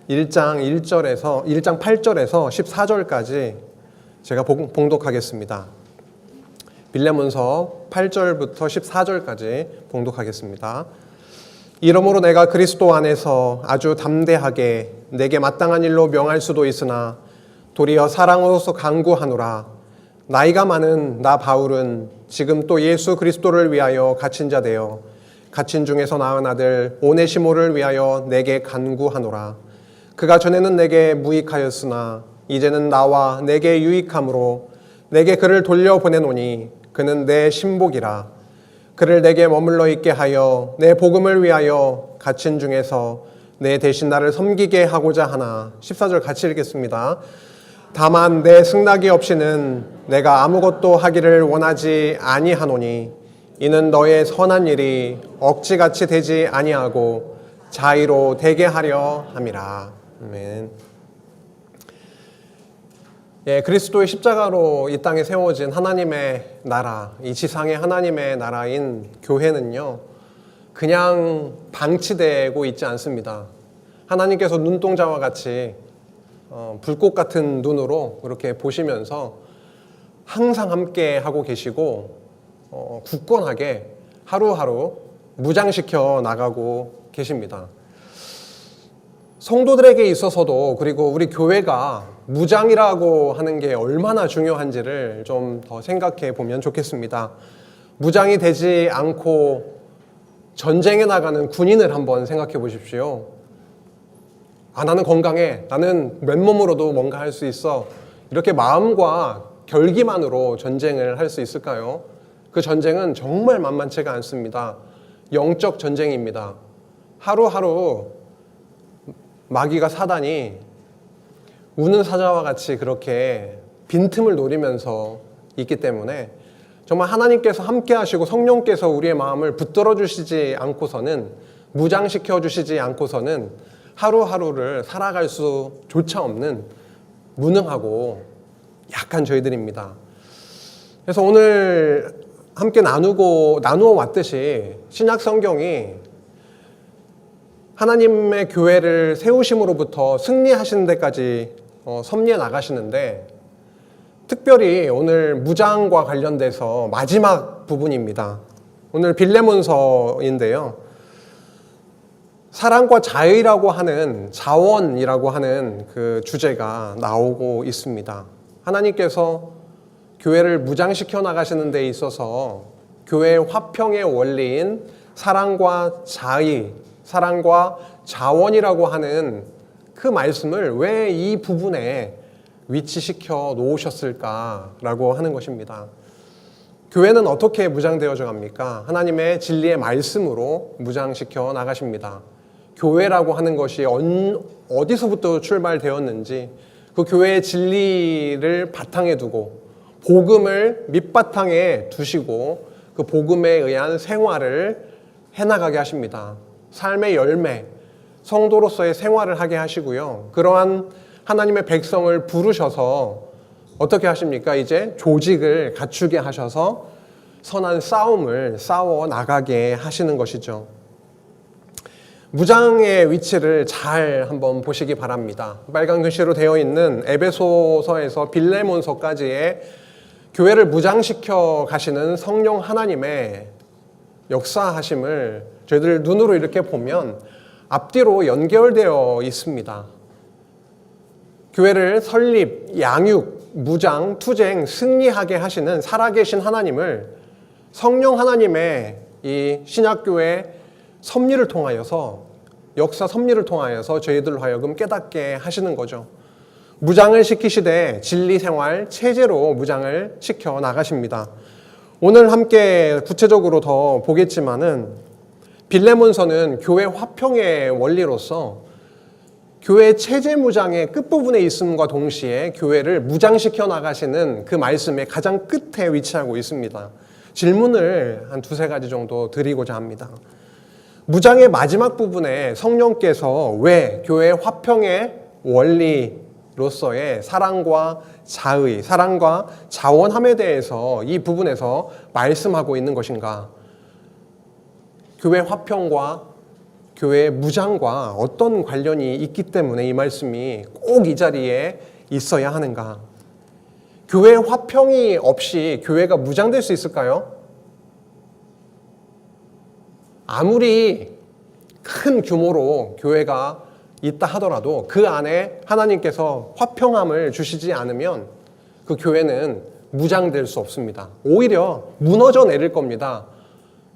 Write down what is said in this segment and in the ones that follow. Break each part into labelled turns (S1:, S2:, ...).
S1: 1장 8절에서 14절까지 제가 봉독하겠습니다. 빌레몬서 8절부터 14절까지 봉독하겠습니다. 이러므로 내가 그리스도 안에서 아주 담대하게 내게 마땅한 일로 명할 수도 있으나 도리어 사랑으로서 간구하노라. 나이가 많은 나 바울은 지금 또 예수 그리스도를 위하여 갇힌 자 되어 갇힌 중에서 낳은 아들 오네시모를 위하여 내게 간구하노라. 그가 전에는 내게 무익하였으나 이제는 나와 내게 유익함으로 내게 그를 돌려보내노니 그는 내 신복이라. 그를 내게 머물러 있게 하여 내 복음을 위하여 갇힌 중에서 내 대신 나를 섬기게 하고자 하나. 14절 같이 읽겠습니다. 다만 내 승낙이 없이는 내가 아무것도 하기를 원하지 아니하노니 이는 너의 선한 일이 억지같이 되지 아니하고 자의로 되게 하려 함이라. 아멘. 그리스도의 십자가로 이 땅에 세워진 하나님의 나라, 이 지상의 하나님의 나라인 교회는요, 그냥 방치되고 있지 않습니다. 하나님께서 눈동자와 같이 불꽃 같은 눈으로 그렇게 보시면서 항상 함께 하고 계시고 굳건하게 하루하루 무장시켜 나가고 계십니다. 성도들에게 있어서도, 그리고 우리 교회가 무장이라고 하는 게 얼마나 중요한지를 좀 더 생각해 보면 좋겠습니다. 무장이 되지 않고 전쟁에 나가는 군인을 한번 생각해 보십시오. 나는 건강해. 나는 맨몸으로도 뭔가 할 수 있어. 이렇게 마음과 결기만으로 전쟁을 할 수 있을까요? 그 전쟁은 정말 만만치가 않습니다. 영적 전쟁입니다. 하루하루 마귀가, 사단이 우는 사자와 같이 그렇게 빈틈을 노리면서 있기 때문에 정말 하나님께서 함께 하시고 성령께서 우리의 마음을 붙들어 주시지 않고서는, 무장시켜 주시지 않고서는 하루하루를 살아갈 수조차 없는 무능하고 약한 저희들입니다. 그래서 오늘 함께 나누어 왔듯이 신약 성경이 하나님의 교회를 세우심으로부터 승리하시는 데까지 섭리해 나가시는데, 특별히 오늘 무장과 관련돼서 마지막 부분입니다. 오늘 빌레몬서인데요, 사랑과 자의라고 하는, 자원이라고 하는 그 주제가 나오고 있습니다. 하나님께서 교회를 무장시켜 나가시는 데 있어서 교회의 화평의 원리인 사랑과 자의, 사랑과 자원이라고 하는 그 말씀을 왜 이 부분에 위치시켜 놓으셨을까라고 하는 것입니다. 교회는 어떻게 무장되어져 갑니까? 하나님의 진리의 말씀으로 무장시켜 나가십니다. 교회라고 하는 것이 어디서부터 출발되었는지, 그 교회의 진리를 바탕에 두고 복음을 밑바탕에 두시고 그 복음에 의한 생활을 해나가게 하십니다. 삶의 열매, 성도로서의 생활을 하게 하시고요. 그러한 하나님의 백성을 부르셔서 어떻게 하십니까? 이제 조직을 갖추게 하셔서 선한 싸움을 싸워 나가게 하시는 것이죠. 무장의 위치를 잘 한번 보시기 바랍니다. 빨간 글씨로 되어 있는 에베소서에서 빌레몬서까지의 교회를 무장시켜 가시는 성령 하나님의 역사하심을 저희들 눈으로 이렇게 보면 앞뒤로 연결되어 있습니다. 교회를 설립, 양육, 무장, 투쟁, 승리하게 하시는 살아계신 하나님을 성령 하나님의 이 신약교회 섭리를 통하여서, 역사 섭리를 통하여서 저희들로 하여금 깨닫게 하시는 거죠. 무장을 시키시되 진리생활 체제로 무장을 시켜 나가십니다. 오늘 함께 구체적으로 더 보겠지만은, 빌레몬서는 교회 화평의 원리로서 교회 체제 무장의 끝부분에 있음과 동시에 교회를 무장시켜 나가시는 그 말씀의 가장 끝에 위치하고 있습니다. 질문을 한 두세 가지 정도 드리고자 합니다. 무장의 마지막 부분에 성령께서 왜 교회 화평의 원리로서의 사랑과 자의, 사랑과 자원함에 대해서 이 부분에서 말씀하고 있는 것인가? 교회 화평과 교회 무장과 어떤 관련이 있기 때문에 이 말씀이 꼭 이 자리에 있어야 하는가? 교회 화평이 없이 교회가 무장될 수 있을까요? 아무리 큰 규모로 교회가 있다 하더라도 그 안에 하나님께서 화평함을 주시지 않으면 그 교회는 무장될 수 없습니다. 오히려 무너져 내릴 겁니다.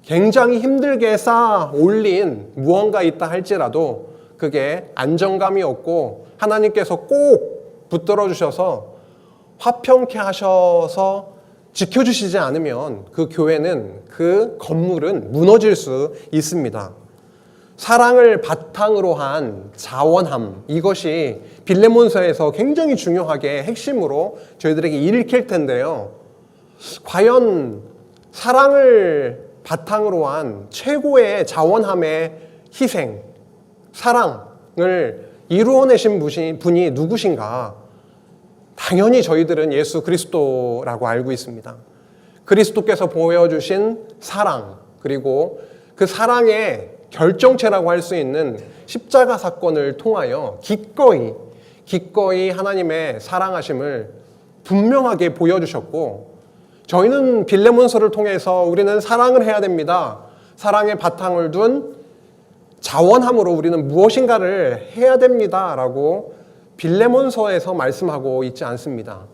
S1: 굉장히 힘들게 쌓아 올린 무언가 있다 할지라도 그게 안정감이 없고 하나님께서 꼭 붙들어 주셔서 화평케 하셔서 지켜주시지 않으면 그 교회는, 그 건물은 무너질 수 있습니다. 사랑을 바탕으로 한 자원함, 이것이 빌레몬서에서 굉장히 중요하게 핵심으로 저희들에게 읽힐 텐데요. 과연 사랑을 바탕으로 한 최고의 자원함의 희생, 사랑을 이루어내신 분이 누구신가? 당연히 저희들은 예수 그리스도라고 알고 있습니다. 그리스도께서 보여주신 사랑, 그리고 그 사랑의 결정체라고 할 수 있는 십자가 사건을 통하여 기꺼이 하나님의 사랑하심을 분명하게 보여주셨고, 저희는 빌레몬서를 통해서 우리는 사랑을 해야 됩니다. 사랑의 바탕을 둔 자원함으로 우리는 무엇인가를 해야 됩니다. 라고 빌레몬서에서 말씀하고 있지 않습니다.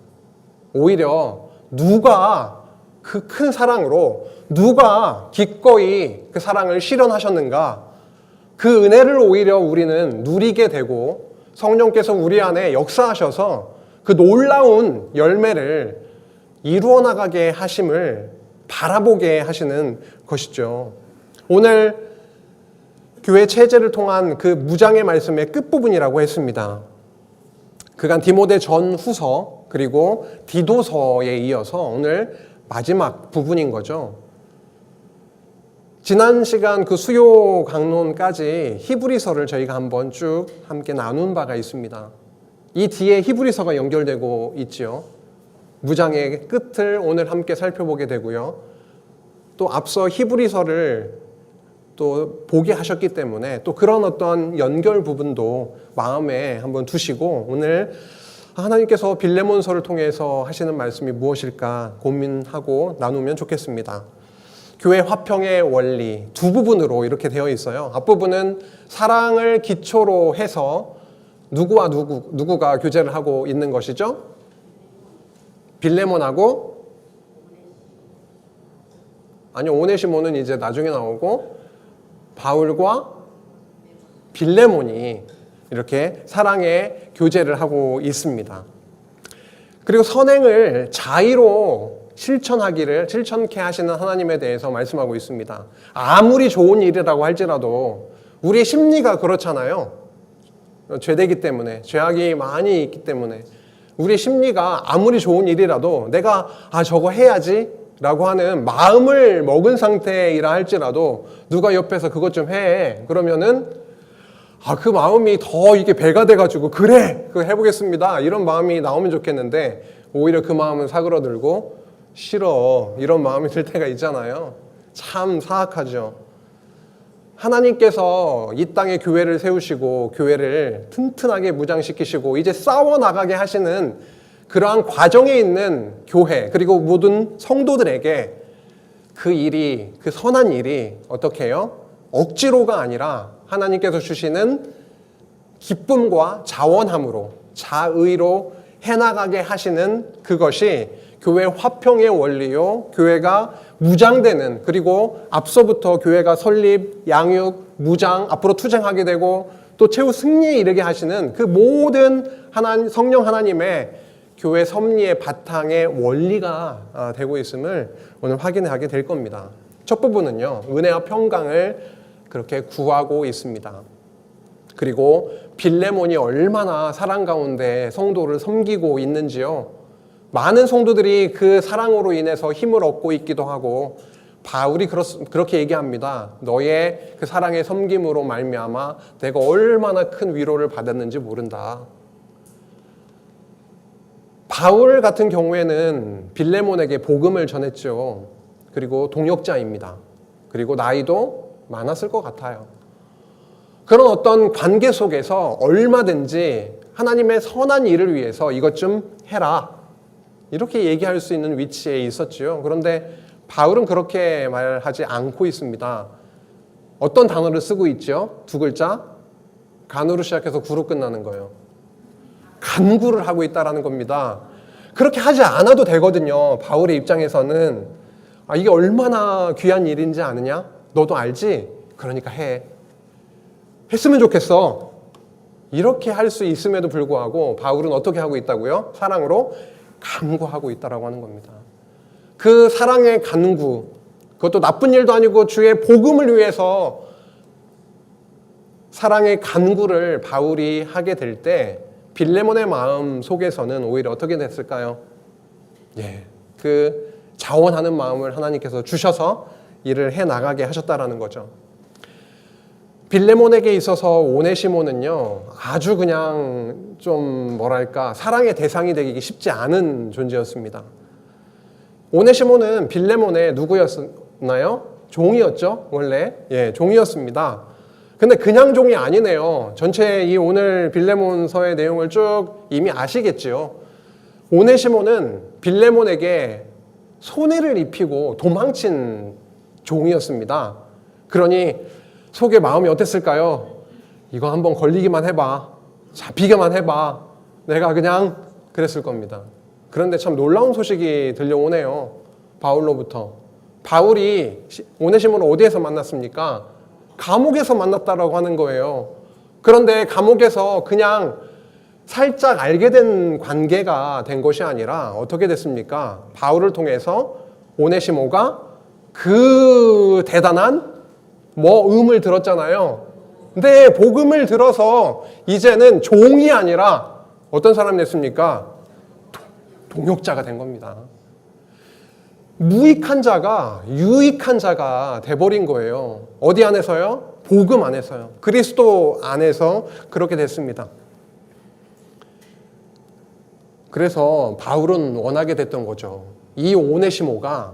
S1: 오히려 누가 그 큰 사랑으로 누가 기꺼이 그 사랑을 실현하셨는가, 그 은혜를 오히려 우리는 누리게 되고 성령께서 우리 안에 역사하셔서 그 놀라운 열매를 이루어 나가게 하심을 바라보게 하시는 것이죠. 오늘 교회 체제를 통한 그 무장의 말씀의 끝부분이라고 했습니다. 그간 디모데 전후서 그리고 디도서에 이어서 오늘 마지막 부분인 거죠. 지난 시간 그 수요 강론까지 히브리서를 저희가 한번 쭉 함께 나눈 바가 있습니다. 이 뒤에 히브리서가 연결되고 있죠. 무장의 끝을 오늘 함께 살펴보게 되고요. 또 앞서 히브리서를 또 보게 하셨기 때문에 또 그런 어떤 연결 부분도 마음에 한번 두시고 오늘 하나님께서 빌레몬서를 통해서 하시는 말씀이 무엇일까 고민하고 나누면 좋겠습니다. 교회 화평의 원리 두 부분으로 이렇게 되어 있어요. 앞부분은 사랑을 기초로 해서 누구와 누구가 교제를 하고 있는 것이죠? 빌레몬하고 오네시모는 이제 나중에 나오고 바울과 빌레몬이 이렇게 사랑의 교제를 하고 있습니다. 그리고 선행을 자의로 실천케 하시는 하나님에 대해서 말씀하고 있습니다. 아무리 좋은 일이라고 할지라도 우리의 심리가 그렇잖아요. 죄되기 때문에, 죄악이 많이 있기 때문에 우리의 심리가 아무리 좋은 일이라도 내가 저거 해야지 라고 하는 마음을 먹은 상태이라 할지라도 누가 옆에서 그것 좀 해 그러면은 그 마음이 더 이게 배가 돼가지고 그래 그거 해보겠습니다 이런 마음이 나오면 좋겠는데 오히려 그 마음은 사그러들고 싫어 이런 마음이 들 때가 있잖아요. 참 사악하죠. 하나님께서 이 땅에 교회를 세우시고 교회를 튼튼하게 무장시키시고 이제 싸워나가게 하시는 그러한 과정에 있는 교회 그리고 모든 성도들에게 그 선한 일이 어떻게 해요? 억지로가 아니라 하나님께서 주시는 기쁨과 자원함으로 자의로 해나가게 하시는 그것이 교회 화평의 원리요, 교회가 무장되는, 그리고 앞서부터 교회가 설립, 양육, 무장, 앞으로 투쟁하게 되고 또 최후 승리에 이르게 하시는 그 모든 성령 하나님의 교회 섭리의 바탕의 원리가 되고 있음을 오늘 확인하게 될 겁니다. 첫 부분은요, 은혜와 평강을 그렇게 구하고 있습니다. 그리고 빌레몬이 얼마나 사랑 가운데 성도를 섬기고 있는지요. 많은 성도들이 그 사랑으로 인해서 힘을 얻고 있기도 하고 바울이 그렇게 얘기합니다. 너의 그 사랑의 섬김으로 말미암아 내가 얼마나 큰 위로를 받았는지 모른다. 바울 같은 경우에는 빌레몬에게 복음을 전했죠. 그리고 동역자입니다. 그리고 나이도 많았을 것 같아요. 그런 어떤 관계 속에서 얼마든지 하나님의 선한 일을 위해서 이것 좀 해라, 이렇게 얘기할 수 있는 위치에 있었지요. 그런데 바울은 그렇게 말하지 않고 있습니다. 어떤 단어를 쓰고 있죠? 두 글자, 간으로 시작해서 구로 끝나는 거예요. 간구를 하고 있다라는 겁니다. 그렇게 하지 않아도 되거든요. 바울의 입장에서는 이게 얼마나 귀한 일인지 아느냐? 너도 알지? 그러니까 해. 했으면 좋겠어. 이렇게 할 수 있음에도 불구하고 바울은 어떻게 하고 있다고요? 사랑으로 간구하고 있다라고 하는 겁니다. 그 사랑의 간구, 그것도 나쁜 일도 아니고 주의 복음을 위해서 사랑의 간구를 바울이 하게 될 때 빌레몬의 마음 속에서는 오히려 어떻게 됐을까요? 그 자원하는 마음을 하나님께서 주셔서 일을 해나가게 하셨다라는 거죠. 빌레몬에게 있어서 오네시모는요, 아주 그냥 좀 뭐랄까 사랑의 대상이 되기 쉽지 않은 존재였습니다. 오네시모는 빌레몬의 누구였나요? 종이었죠, 원래. 종이었습니다. 근데 그냥 종이 아니네요. 전체 이 오늘 빌레몬서의 내용을 쭉 이미 아시겠지요. 오네시모는 빌레몬에게 손해를 입히고 도망친 종이었습니다. 그러니 속에 마음이 어땠을까요? 이거 한번 걸리기만 해봐. 잡히기만 해봐. 내가 그냥 그랬을 겁니다. 그런데 참 놀라운 소식이 들려오네요. 바울로부터. 바울이 오네시모를 어디에서 만났습니까? 감옥에서 만났다라고 하는 거예요. 그런데 감옥에서 그냥 살짝 알게 된 관계가 된 것이 아니라 어떻게 됐습니까? 바울을 통해서 오네시모가 그 대단한 음을 들었잖아요. 근데 복음을 들어서 이제는 종이 아니라 어떤 사람이 됐습니까? 동역자가 된 겁니다. 무익한 자가 유익한 자가 돼버린 거예요. 어디 안에서요? 복음 안에서요. 그리스도 안에서 그렇게 됐습니다. 그래서 바울은 원하게 됐던 거죠. 이 오네시모가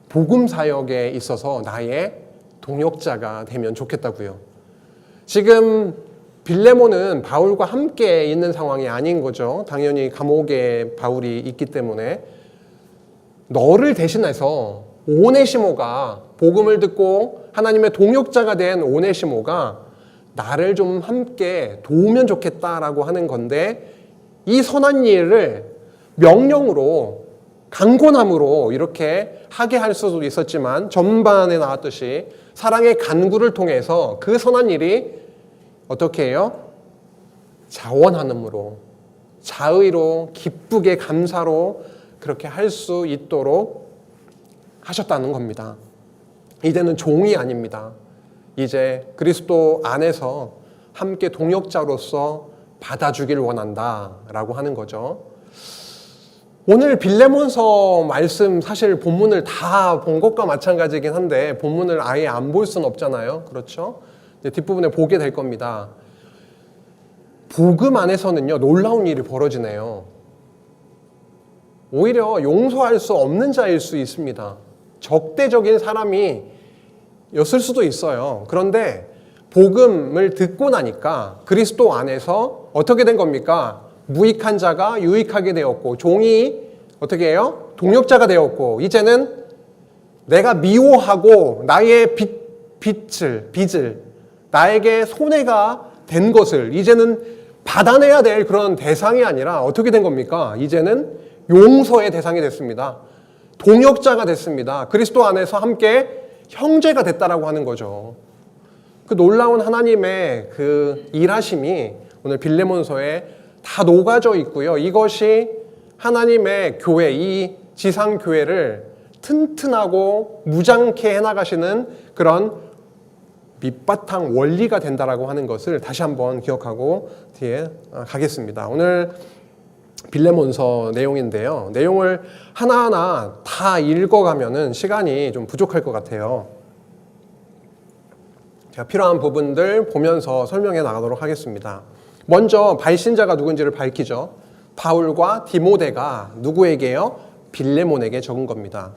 S1: 복음 사역에 있어서 나의 동역자가 되면 좋겠다고요. 지금 빌레몬은 바울과 함께 있는 상황이 아닌 거죠. 당연히 감옥에 바울이 있기 때문에 너를 대신해서 오네시모가 복음을 듣고 하나님의 동역자가 된 오네시모가 나를 좀 함께 도우면 좋겠다라고 하는 건데 이 선한 일을 명령으로 강권함으로 이렇게 하게 할 수도 있었지만 전반에 나왔듯이 사랑의 간구를 통해서 그 선한 일이 어떻게 해요? 자원함으로 자의로 기쁘게 감사로 그렇게 할 수 있도록 하셨다는 겁니다. 이제는 종이 아닙니다. 이제 그리스도 안에서 함께 동역자로서 받아주길 원한다라고 하는 거죠. 오늘 빌레몬서 말씀 사실 본문을 다 본 것과 마찬가지긴 한데 본문을 아예 안 볼 수는 없잖아요. 그렇죠? 뒷부분에 보게 될 겁니다. 복음 안에서는요, 놀라운 일이 벌어지네요. 오히려 용서할 수 없는 자일 수 있습니다. 적대적인 사람이었을 수도 있어요. 그런데 복음을 듣고 나니까 그리스도 안에서 어떻게 된 겁니까? 무익한 자가 유익하게 되었고 종이 어떻게 해요? 동역자가 되었고 이제는 내가 미워하고 나의 빚을 나에게 손해가 된 것을 이제는 받아내야 될 그런 대상이 아니라 어떻게 된 겁니까? 이제는 용서의 대상이 됐습니다. 동역자가 됐습니다. 그리스도 안에서 함께 형제가 됐다라고 하는 거죠. 그 놀라운 하나님의 그 일하심이 오늘 빌레몬서에 다 녹아져 있고요. 이것이 하나님의 교회, 이 지상교회를 튼튼하고 무장케 해나가시는 그런 밑바탕 원리가 된다라고 하는 것을 다시 한번 기억하고 뒤에 가겠습니다. 오늘 빌레몬서 내용인데요. 내용을 하나하나 다 읽어가면은 시간이 좀 부족할 것 같아요. 제가 필요한 부분들 보면서 설명해 나가도록 하겠습니다. 먼저 발신자가 누군지를 밝히죠. 바울과 디모데가 누구에게요? 빌레몬에게 적은 겁니다.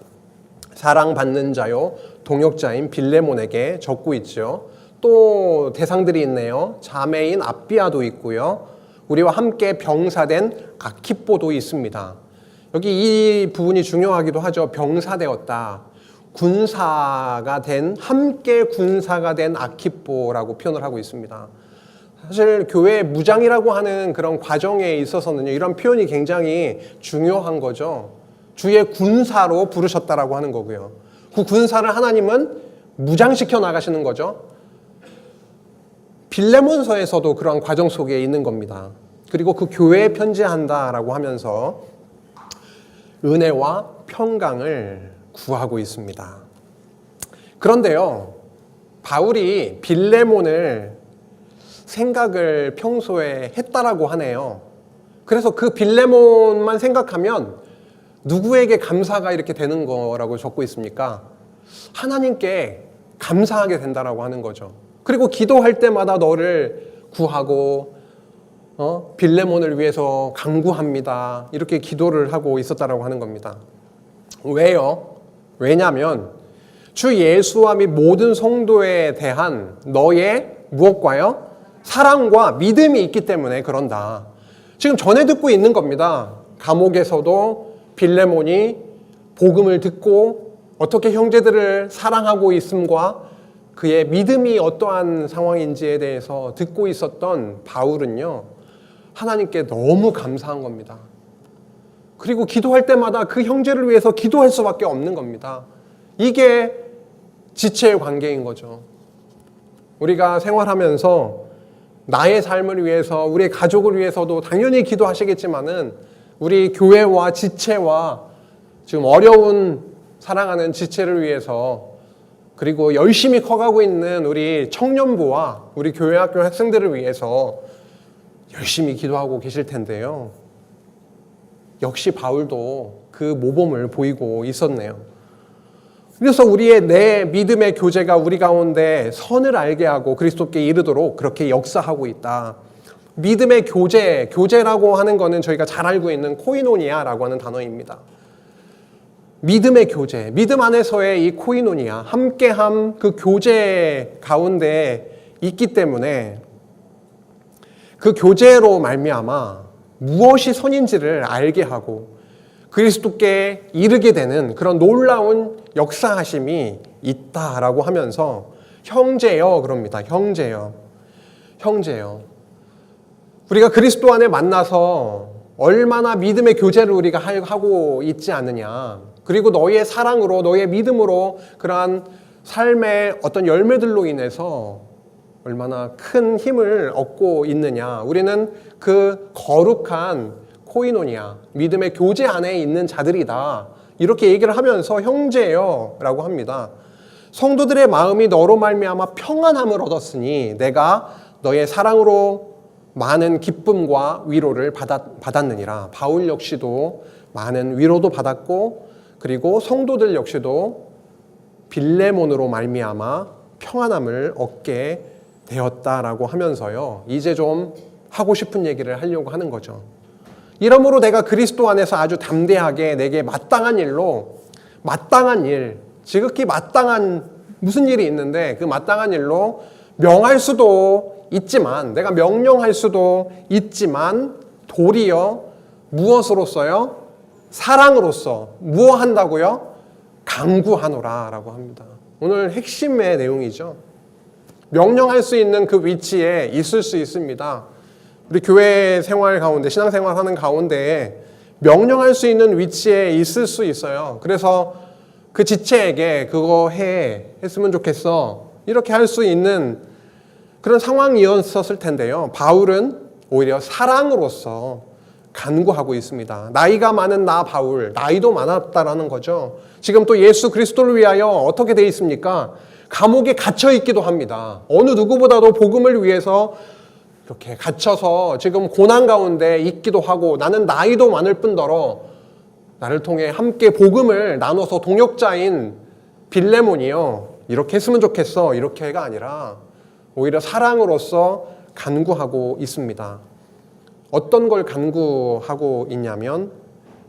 S1: 사랑받는 자요 동역자인 빌레몬에게 적고 있죠. 또 대상들이 있네요. 자매인 아비아도 있고요. 우리와 함께 병사된 아키뽀도 있습니다. 여기 이 부분이 중요하기도 하죠. 병사되었다. 함께 군사가 된 아키뽀라고 표현을 하고 있습니다. 사실 교회 무장이라고 하는 그런 과정에 있어서는요, 이런 표현이 굉장히 중요한 거죠. 주의 군사로 부르셨다라고 하는 거고요. 그 군사를 하나님은 무장시켜 나가시는 거죠. 빌레몬서에서도 그런 과정 속에 있는 겁니다. 그리고 그 교회에 편지한다라고 하면서 은혜와 평강을 구하고 있습니다. 그런데요, 바울이 빌레몬을 생각을 평소에 했다라고 하네요. 그래서 그 빌레몬만 생각하면 누구에게 감사가 이렇게 되는 거라고 적고 있습니까? 하나님께 감사하게 된다라고 하는 거죠. 그리고 기도할 때마다 너를 구하고 빌레몬을 위해서 간구합니다. 이렇게 기도를 하고 있었다라고 하는 겁니다. 왜요? 왜냐하면 주 예수와 및 모든 성도에 대한 너의 무엇과요? 사랑과 믿음이 있기 때문에 그런다. 지금 전해 듣고 있는 겁니다. 감옥에서도 빌레몬이 복음을 듣고 어떻게 형제들을 사랑하고 있음과 그의 믿음이 어떠한 상황인지에 대해서 듣고 있었던 바울은요, 하나님께 너무 감사한 겁니다. 그리고 기도할 때마다 그 형제를 위해서 기도할 수밖에 없는 겁니다. 이게 지체의 관계인 거죠. 우리가 생활하면서 나의 삶을 위해서, 우리 가족을 위해서도 당연히 기도하시겠지만은 우리 교회와 지체와 지금 어려운 사랑하는 지체를 위해서, 그리고 열심히 커가고 있는 우리 청년부와 우리 교회 학교 학생들을 위해서 열심히 기도하고 계실 텐데요. 역시 바울도 그 모범을 보이고 있었네요. 그래서 내 믿음의 교제가 우리 가운데 선을 알게 하고 그리스도께 이르도록 그렇게 역사하고 있다. 믿음의 교제라고 하는 거는 저희가 잘 알고 있는 코이노니아라고 하는 단어입니다. 믿음의 교제, 믿음 안에서의 이 코이노니아, 함께함, 그 교제 가운데 있기 때문에 그 교제로 말미암아 무엇이 선인지를 알게 하고 그리스도께 이르게 되는 그런 놀라운 역사하심이 있다라고 하면서 형제여 그럽니다. 형제여. 우리가 그리스도 안에 만나서 얼마나 믿음의 교제를 우리가 하고 있지 않느냐. 그리고 너의 사랑으로, 너의 믿음으로 그러한 삶의 어떤 열매들로 인해서 얼마나 큰 힘을 얻고 있느냐. 우리는 그 거룩한 코이노니아, 믿음의 교제 안에 있는 자들이다. 이렇게 얘기를 하면서 형제여 라고 합니다. 성도들의 마음이 너로 말미암아 평안함을 얻었으니 내가 너의 사랑으로 많은 기쁨과 위로를 받았느니라. 바울 역시도 많은 위로도 받았고 그리고 성도들 역시도 빌레몬으로 말미암아 평안함을 얻게 되었다라고 하면서요. 이제 좀 하고 싶은 얘기를 하려고 하는 거죠. 이러므로 내가 그리스도 안에서 아주 담대하게 내게 마땅한 일, 지극히 마땅한 무슨 일이 있는데 그 마땅한 일로 명할 수도 있지만, 내가 명령할 수도 있지만 도리어 무엇으로써요? 사랑으로써 무엇한다고요? 간구하노라 라고 합니다. 오늘 핵심의 내용이죠. 명령할 수 있는 그 위치에 있을 수 있습니다. 우리 교회 생활 가운데, 신앙생활 하는 가운데 명령할 수 있는 위치에 있을 수 있어요. 그래서 그 지체에게 그거 했으면 좋겠어, 이렇게 할 수 있는 그런 상황이었을 텐데요. 바울은 오히려 사랑으로서 간구하고 있습니다. 나이가 많은 나 바울, 나이도 많았다라는 거죠. 지금 또 예수 그리스도를 위하여 어떻게 돼 있습니까? 감옥에 갇혀 있기도 합니다. 어느 누구보다도 복음을 위해서 이렇게 갇혀서 지금 고난 가운데 있기도 하고, 나는 나이도 많을 뿐더러 나를 통해 함께 복음을 나눠서 동역자인 빌레몬이요, 이렇게 했으면 좋겠어, 이렇게가 아니라 오히려 사랑으로서 간구하고 있습니다. 어떤 걸 간구하고 있냐면,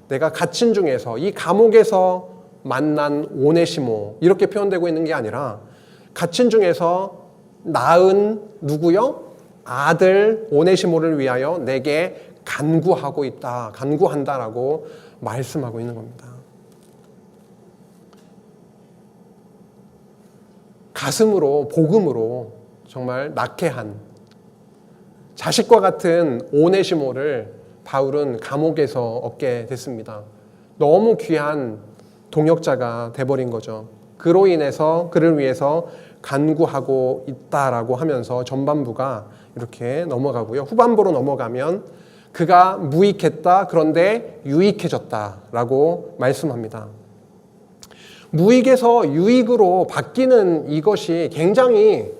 S1: 내가 갇힌 중에서, 이 감옥에서 만난 오네시모, 이렇게 표현되고 있는 게 아니라 갇힌 중에서 낳은 누구요? 아들 오네시모를 위하여 내게 간구하고 있다. 간구한다라고 말씀하고 있는 겁니다. 가슴으로 복음으로 정말 낳게 한 자식과 같은 오네시모를 바울은 감옥에서 얻게 됐습니다. 너무 귀한 동역자가 돼버린 거죠. 그로 인해서 그를 위해서 간구하고 있다라고 하면서 전반부가 이렇게 넘어가고요. 후반부로 넘어가면 그가 무익했다. 그런데 유익해졌다라고 말씀합니다. 무익에서 유익으로 바뀌는 이것이 굉장히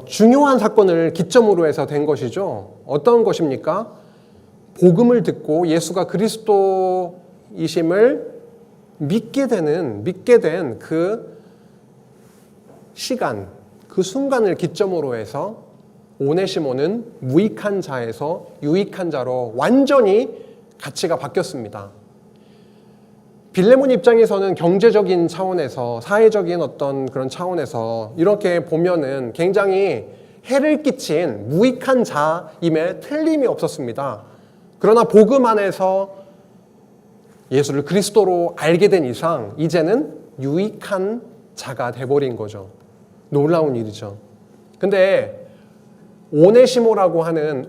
S1: 중요한 사건을 기점으로 해서 된 것이죠. 어떤 것입니까? 복음을 듣고 예수가 그리스도이심을 믿게 된 그 시간, 그 순간을 기점으로 해서 오네시모는 무익한 자에서 유익한 자로 완전히 가치가 바뀌었습니다. 빌레몬 입장에서는 경제적인 차원에서, 사회적인 어떤 그런 차원에서 이렇게 보면은 굉장히 해를 끼친 무익한 자임에 틀림이 없었습니다. 그러나 복음 안에서 예수를 그리스도로 알게 된 이상 이제는 유익한 자가 돼버린 거죠. 놀라운 일이죠. 근데 오네시모라고 하는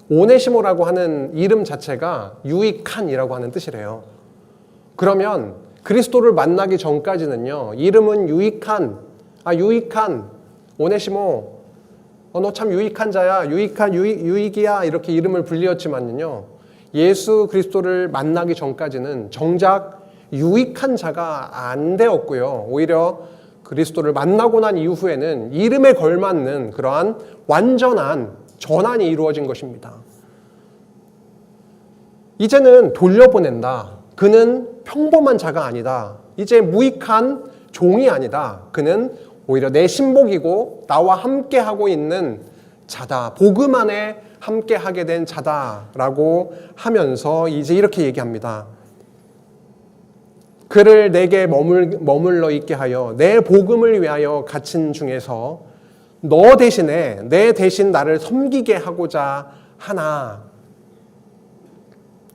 S1: 오네시모라고 하는 이름 자체가 유익한이라고 하는 뜻이래요. 그러면 그리스도를 만나기 전까지는요, 이름은 유익한 오네시모, 너 참 유익한 자야, 유익이야 이렇게 이름을 불리었지만요, 예수 그리스도를 만나기 전까지는 정작 유익한 자가 안 되었고요. 오히려 그리스도를 만나고 난 이후에는 이름에 걸맞는 그러한 완전한 전환이 이루어진 것입니다. 이제는 돌려보낸다. 그는 평범한 자가 아니다. 이제 무익한 종이 아니다. 그는 오히려 내 신복이고 나와 함께하고 있는 자다. 복음 안에 함께하게 된 자다라고 하면서 이제 이렇게 얘기합니다. 그를 내게 머물러 있게 하여 내 복음을 위하여 갇힌 중에서 너 대신에 내 대신 나를 섬기게 하고자 하나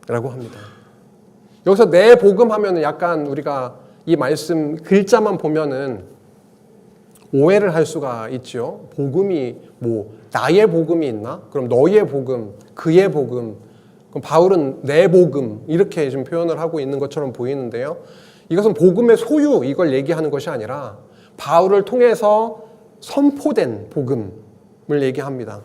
S1: 라고 합니다. 여기서 내 복음 하면은 약간 우리가 이 말씀 글자만 보면은 오해를 할 수가 있죠. 복음이 나의 복음이 있나? 그럼 너의 복음, 그의 복음, 그럼 바울은 내 복음 이렇게 좀 표현을 하고 있는 것처럼 보이는데요. 이것은 복음의 소유 이걸 얘기하는 것이 아니라 바울을 통해서 선포된 복음을 얘기합니다.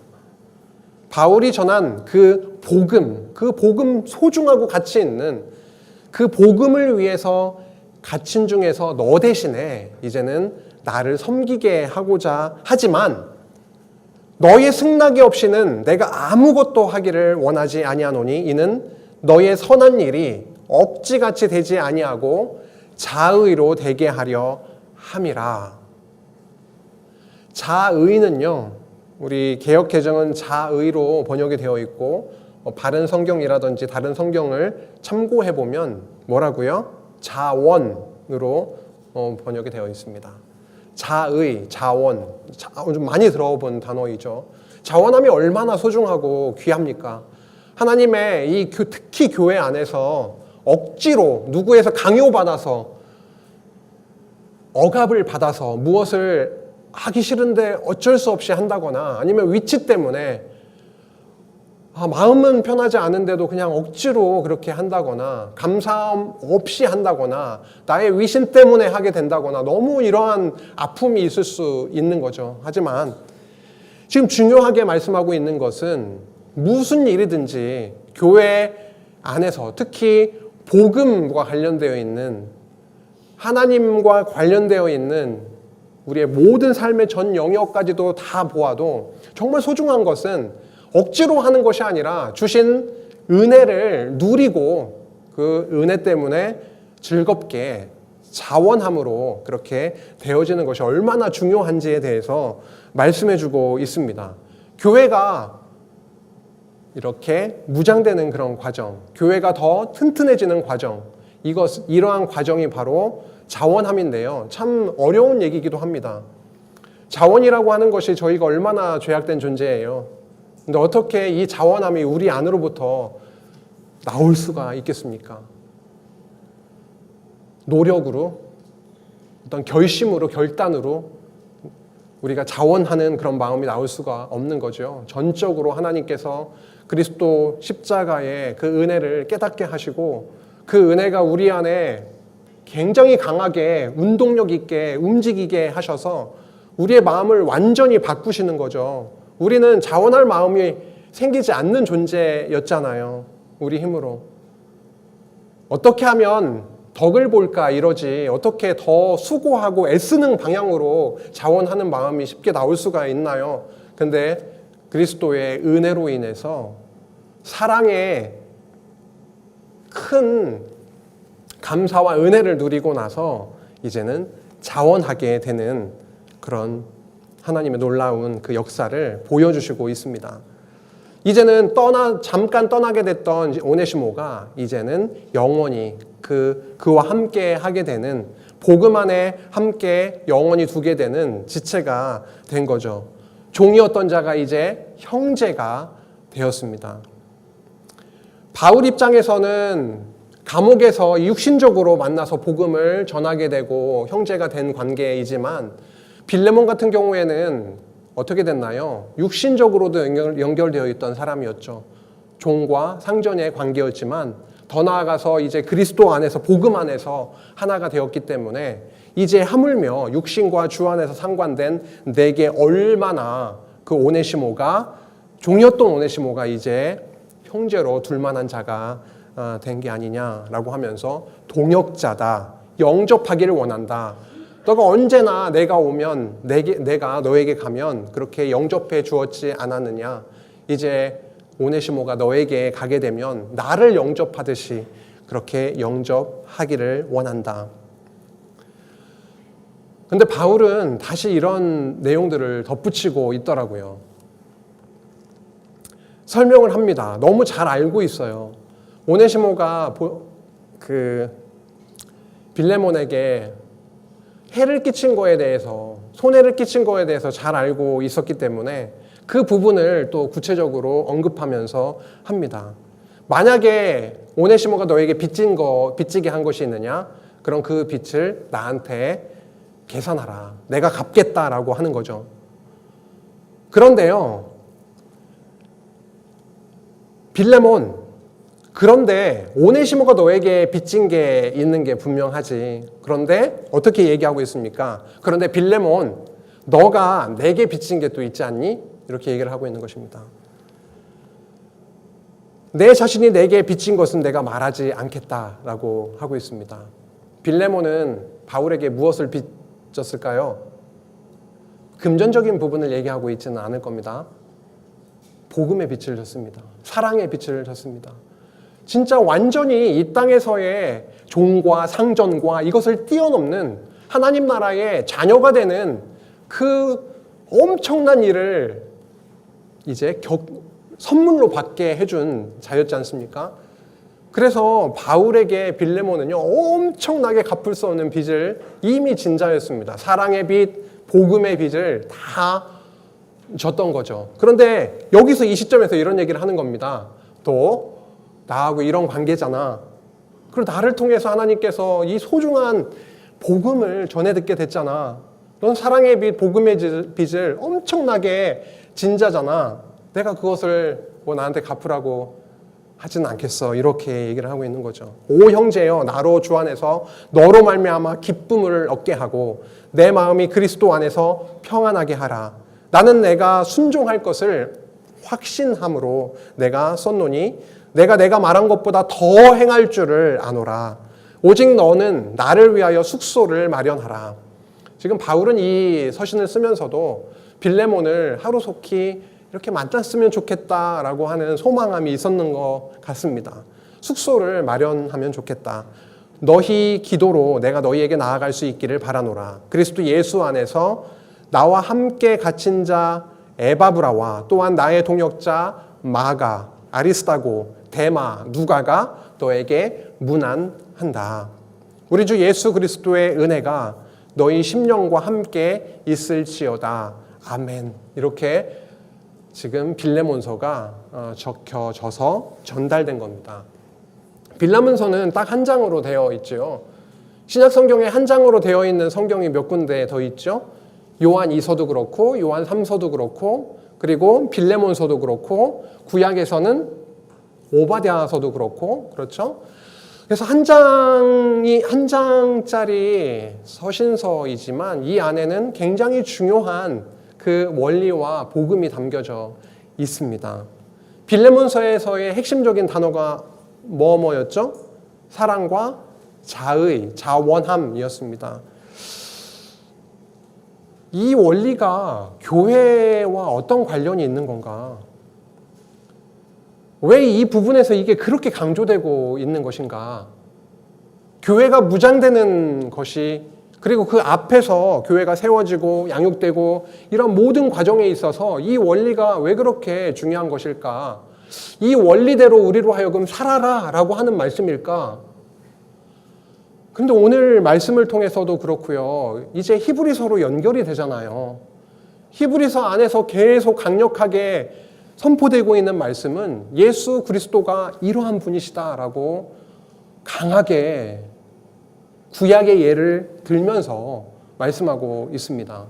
S1: 바울이 전한 그 복음 소중하고 가치 있는 그 복음을 위해서 갇힌 중에서 너 대신에 이제는 나를 섬기게 하고자 하지만 너의 승낙이 없이는 내가 아무것도 하기를 원하지 아니하노니 이는 너의 선한 일이 억지같이 되지 아니하고 자의로 되게 하려 함이라. 자의는요, 우리 개역개정은 자의로 번역이 되어 있고 바른 성경이라든지 다른 성경을 참고해 보면 뭐라고요? 자원으로 번역이 되어 있습니다. 자의, 자원, 좀 많이 들어본 단어이죠. 자원함이 얼마나 소중하고 귀합니까? 하나님의 특히 교회 안에서 억지로 누구에서 강요받아서 억압을 받아서 무엇을 하기 싫은데 어쩔 수 없이 한다거나 아니면 위치 때문에 마음은 편하지 않은데도 그냥 억지로 그렇게 한다거나 감사함 없이 한다거나 나의 위신 때문에 하게 된다거나 너무 이러한 아픔이 있을 수 있는 거죠. 하지만 지금 중요하게 말씀하고 있는 것은 무슨 일이든지 교회 안에서 특히 복음과 관련되어 있는 하나님과 관련되어 있는 우리의 모든 삶의 전 영역까지도 다 보아도 정말 소중한 것은 억지로 하는 것이 아니라 주신 은혜를 누리고 그 은혜 때문에 즐겁게 자원함으로 그렇게 되어지는 것이 얼마나 중요한지에 대해서 말씀해주고 있습니다. 교회가 이렇게 무장되는 그런 과정, 교회가 더 튼튼해지는 과정, 이러한 과정이 바로 자원함인데요. 참 어려운 얘기이기도 합니다. 자원이라고 하는 것이 저희가 얼마나 죄악된 존재예요. 근데 어떻게 이 자원함이 우리 안으로부터 나올 수가 있겠습니까? 노력으로, 어떤 결심으로, 결단으로 우리가 자원하는 그런 마음이 나올 수가 없는 거죠. 전적으로 하나님께서 그리스도 십자가의 그 은혜를 깨닫게 하시고 그 은혜가 우리 안에 굉장히 강하게 운동력 있게 움직이게 하셔서 우리의 마음을 완전히 바꾸시는 거죠. 우리는 자원할 마음이 생기지 않는 존재였잖아요. 우리 힘으로. 어떻게 하면 덕을 볼까 이러지 어떻게 더 수고하고 애쓰는 방향으로 자원하는 마음이 쉽게 나올 수가 있나요? 근데 그리스도의 은혜로 인해서 사랑의 큰 감사와 은혜를 누리고 나서 이제는 자원하게 되는 그런 하나님의 놀라운 그 역사를 보여주시고 있습니다. 이제는 잠깐 떠나게 됐던 오네시모가 이제는 영원히 그와 함께 하게 되는 복음 안에 함께 영원히 두게 되는 지체가 된 거죠. 종이었던 자가 이제 형제가 되었습니다. 바울 입장에서는 감옥에서 육신적으로 만나서 복음을 전하게 되고 형제가 된 관계이지만 빌레몬 같은 경우에는 어떻게 됐나요? 육신적으로도 연결되어 있던 사람이었죠. 종과 상전의 관계였지만 더 나아가서 이제 그리스도 안에서 복음 안에서 하나가 되었기 때문에 이제 하물며 육신과 주 안에서 상관된 내게 얼마나 그 오네시모가 종이었던 오네시모가 이제 형제로 둘만한 자가 된 게 아니냐라고 하면서 동역자다, 영접하기를 원한다. 너가 언제나 내가 오면 내가 너에게 가면 그렇게 영접해 주었지 않았느냐. 이제 오네시모가 너에게 가게 되면 나를 영접하듯이 그렇게 영접하기를 원한다. 근데 바울은 다시 이런 내용들을 덧붙이고 있더라고요. 설명을 합니다. 너무 잘 알고 있어요. 오네시모가 빌레몬에게 해를 끼친 거에 대해서, 손해를 끼친 거에 대해서 잘 알고 있었기 때문에 그 부분을 또 구체적으로 언급하면서 합니다. 만약에 오네시모가 너에게 빚지게 한 것이 있느냐? 그럼 그 빚을 나한테 계산하라. 내가 갚겠다라고 하는 거죠. 그런데요, 빌레몬, 그런데 오네시모가 너에게 빚진 게 있는 게 분명하지. 그런데 어떻게 얘기하고 있습니까? 그런데 빌레몬, 너가 내게 빚진 게 또 있지 않니? 이렇게 얘기를 하고 있는 것입니다. 내 자신이 내게 빚진 것은 내가 말하지 않겠다라고 하고 있습니다. 빌레몬은 바울에게 무엇을 빚졌을까요? 금전적인 부분을 얘기하고 있지는 않을 겁니다. 복음의 빚을 졌습니다. 사랑의 빚을 졌습니다. 진짜 완전히 이 땅에서의 종과 상전과 이것을 뛰어넘는 하나님 나라의 자녀가 되는 그 엄청난 일을 이제 선물로 받게 해준 자였지 않습니까? 그래서 바울에게 빌레몬은요, 엄청나게 갚을 수 없는 빚을 이미 진 자였습니다. 사랑의 빚, 복음의 빚을 다 졌던 거죠. 그런데 여기서 이 시점에서 이런 얘기를 하는 겁니다. 또 나하고 이런 관계잖아. 그리고 나를 통해서 하나님께서 이 소중한 복음을 전해 듣게 됐잖아. 넌 사랑의 빚, 복음의 빚을 엄청나게 진 자잖아. 내가 그것을 나한테 갚으라고 하진 않겠어. 이렇게 얘기를 하고 있는 거죠. 오 형제여, 나로 주 안에서 너로 말미암아 기쁨을 얻게 하고 내 마음이 그리스도 안에서 평안하게 하라. 나는 내가 순종할 것을 확신함으로 내가 썼노니 내가 말한 것보다 더 행할 줄을 아노라. 오직 너는 나를 위하여 숙소를 마련하라. 지금 바울은 이 서신을 쓰면서도 빌레몬을 하루속히 이렇게 만났으면 좋겠다라고 하는 소망함이 있었는 것 같습니다. 숙소를 마련하면 좋겠다. 너희 기도로 내가 너희에게 나아갈 수 있기를 바라노라. 그리스도 예수 안에서 나와 함께 갇힌 자 에바브라와 또한 나의 동역자 마가, 아리스타고, 데마, 누가가 너에게 문안한다. 우리 주 예수 그리스도의 은혜가 너희 심령과 함께 있을지어다. 아멘. 이렇게 지금 빌레몬서가 적혀져서 전달된 겁니다. 빌레몬서는 딱 한 장으로 되어 있죠. 신약 성경에 한 장으로 되어 있는 성경이 몇 군데 더 있죠. 요한 2서도 그렇고 요한 3서도 그렇고 그리고 빌레몬서도 그렇고 구약에서는 오바댜서도 그렇고 그렇죠. 그래서 한 장짜리 서신서이지만 이 안에는 굉장히 중요한 그 원리와 복음이 담겨져 있습니다. 빌레몬서에서의 핵심적인 단어가 뭐였죠? 사랑과 자의, 자원함이었습니다. 이 원리가 교회와 어떤 관련이 있는 건가? 왜 이 부분에서 이게 그렇게 강조되고 있는 것인가? 교회가 무장되는 것이 그리고 그 앞에서 교회가 세워지고 양육되고 이런 모든 과정에 있어서 이 원리가 왜 그렇게 중요한 것일까? 이 원리대로 우리로 하여금 살아라 라고 하는 말씀일까? 근데 오늘 말씀을 통해서도 그렇고요. 이제 히브리서로 연결이 되잖아요. 히브리서 안에서 계속 강력하게 선포되고 있는 말씀은 예수 그리스도가 이러한 분이시다라고 강하게 구약의 예를 들면서 말씀하고 있습니다.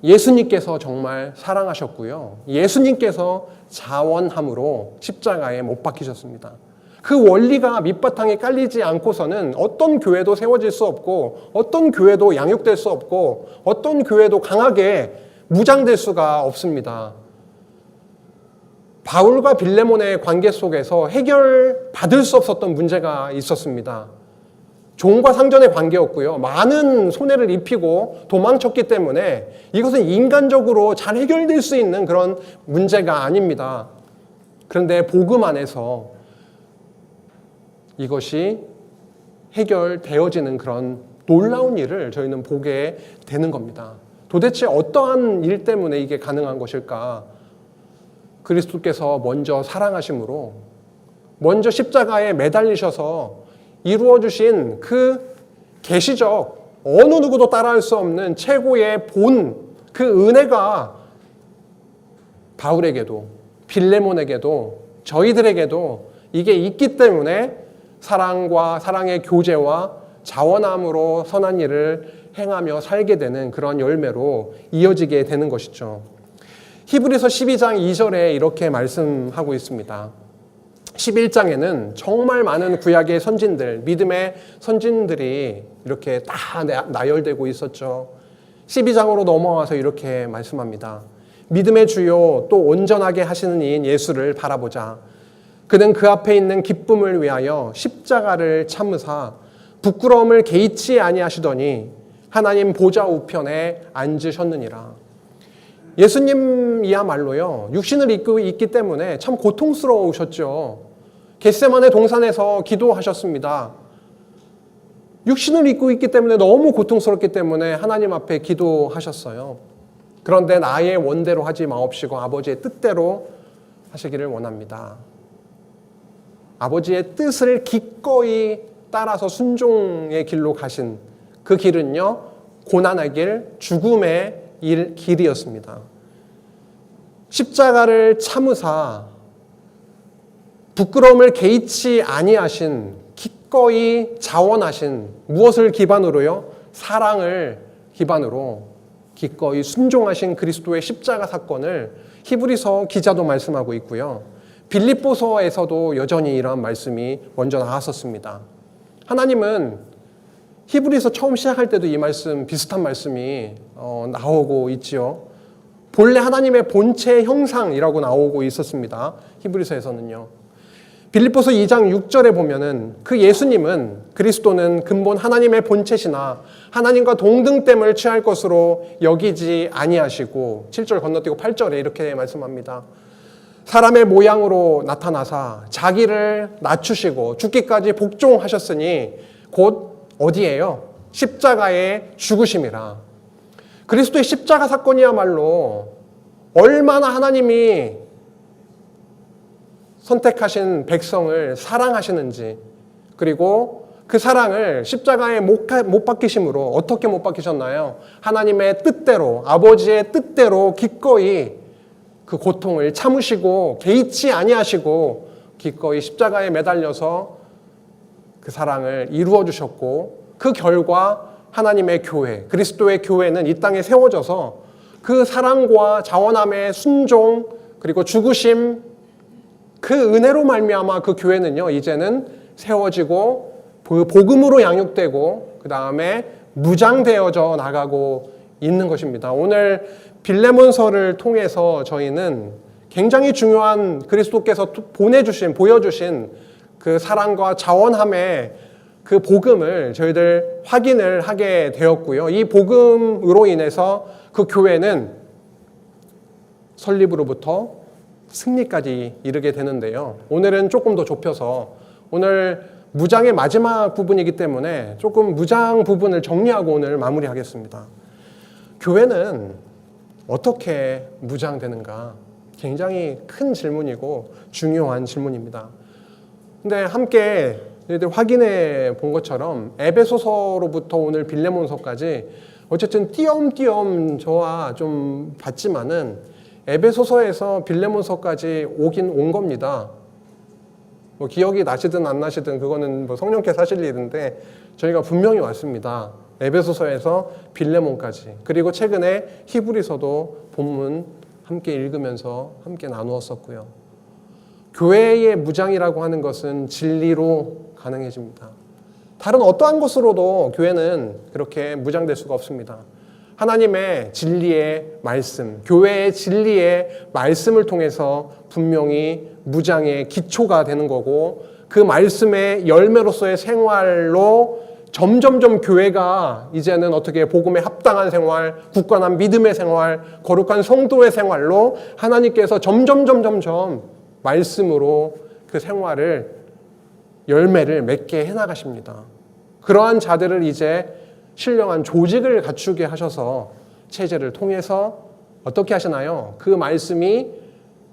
S1: 예수님께서 정말 사랑하셨고요. 예수님께서 자원함으로 십자가에 못 박히셨습니다. 그 원리가 밑바탕에 깔리지 않고서는 어떤 교회도 세워질 수 없고 어떤 교회도 양육될 수 없고 어떤 교회도 강하게 무장될 수가 없습니다. 바울과 빌레몬의 관계 속에서 해결받을 수 없었던 문제가 있었습니다. 종과 상전의 관계였고요. 많은 손해를 입히고 도망쳤기 때문에 이것은 인간적으로 잘 해결될 수 있는 그런 문제가 아닙니다. 그런데 복음 안에서 이것이 해결되어지는 그런 놀라운 일을 저희는 보게 되는 겁니다. 도대체 어떠한 일 때문에 이게 가능한 것일까? 그리스도께서 먼저 사랑하심으로 먼저 십자가에 매달리셔서 이루어주신 그 계시적 어느 누구도 따라할 수 없는 최고의 본 그 은혜가 바울에게도 빌레몬에게도 저희들에게도 이게 있기 때문에 사랑과 사랑의 교제와 자원함으로 선한 일을 행하며 살게 되는 그런 열매로 이어지게 되는 것이죠. 히브리서 12장 2절에 이렇게 말씀하고 있습니다. 11장에는 정말 많은 구약의 선진들, 믿음의 선진들이 이렇게 다 나열되고 있었죠. 12장으로 넘어와서 이렇게 말씀합니다. 믿음의 주요 또 온전하게 하시는 이인 예수를 바라보자. 그는 그 앞에 있는 기쁨을 위하여 십자가를 참으사 부끄러움을 개의치 아니하시더니 하나님 보좌 우편에 앉으셨느니라. 예수님이야말로요, 육신을 입고 있기 때문에 참 고통스러우셨죠. 겟세마네 동산에서 기도하셨습니다. 육신을 입고 있기 때문에 너무 고통스럽기 때문에 하나님 앞에 기도하셨어요. 그런데 나의 원대로 하지 마옵시고 아버지의 뜻대로 하시기를 원합니다. 아버지의 뜻을 기꺼이 따라서 순종의 길로 가신 그 길은요, 고난의 길, 죽음의 길이었습니다. 십자가를 참으사 부끄러움을 개의치 아니하신, 기꺼이 자원하신, 무엇을 기반으로요? 사랑을 기반으로 기꺼이 순종하신 그리스도의 십자가 사건을 히브리서 기자도 말씀하고 있고요. 빌립보서에서도 여전히 이러한 말씀이 먼저 나왔었습니다. 하나님은 히브리서 처음 시작할 때도 이 말씀, 비슷한 말씀이 나오고 있지요. 본래 하나님의 본체 형상이라고 나오고 있었습니다. 히브리서에서는요. 빌립보서 2장 6절에 보면은 그 예수님은, 그리스도는 근본 하나님의 본체시나 하나님과 동등됨을 취할 것으로 여기지 아니하시고, 7절 건너뛰고 8절에 이렇게 말씀합니다. 사람의 모양으로 나타나사 자기를 낮추시고 죽기까지 복종하셨으니 곧 어디예요? 십자가의 죽으심이라. 그리스도의 십자가 사건이야말로 얼마나 하나님이 선택하신 백성을 사랑하시는지, 그리고 그 사랑을 십자가에 못 박히심으로 어떻게 못 박히셨나요? 하나님의 뜻대로, 아버지의 뜻대로 기꺼이 그 고통을 참으시고 개의치 아니하시고 기꺼이 십자가에 매달려서 그 사랑을 이루어 주셨고, 그 결과 하나님의 교회, 그리스도의 교회는 이 땅에 세워져서 그 사랑과 자원함의 순종 그리고 죽으심, 그 은혜로 말미암아 그 교회는요 이제는 세워지고 복음으로 양육되고 그 다음에 무장되어져 나가고 있는 것입니다. 오늘 빌레몬서를 통해서 저희는 굉장히 중요한 그리스도께서 보여주신 그 사랑과 자원함의 그 복음을 저희들 확인을 하게 되었고요. 이 복음으로 인해서 그 교회는 설립으로부터 승리까지 이르게 되는데요. 오늘은 조금 더 좁혀서, 오늘 무장의 마지막 부분이기 때문에 조금 무장 부분을 정리하고 오늘 마무리하겠습니다. 교회는 어떻게 무장되는가? 굉장히 큰 질문이고 중요한 질문입니다. 근데 함께 저희들 확인해 본 것처럼 에베소서로부터 오늘 빌레몬서까지 어쨌든 띄엄띄엄 저와 좀 봤지만은 에베소서에서 빌레몬서까지 오긴 온 겁니다. 뭐 기억이 나시든 안 나시든 그거는 뭐 성령께서 하실 일인데 저희가 분명히 왔습니다. 에베소서에서 빌레몬까지. 그리고 최근에 히브리서도 본문 함께 읽으면서 함께 나누었었고요. 교회의 무장이라고 하는 것은 진리로 가능해집니다. 다른 어떠한 것으로도 교회는 그렇게 무장될 수가 없습니다. 하나님의 진리의 말씀, 교회의 진리의 말씀을 통해서 분명히 무장의 기초가 되는 거고, 그 말씀의 열매로서의 생활로 점점점 교회가 이제는 어떻게 복음에 합당한 생활, 굳건한 믿음의 생활, 거룩한 성도의 생활로 하나님께서 점점 말씀으로 그 생활을 열매를 맺게 해나가십니다. 그러한 자들을 이제 신령한 조직을 갖추게 하셔서 체제를 통해서 어떻게 하시나요? 그 말씀이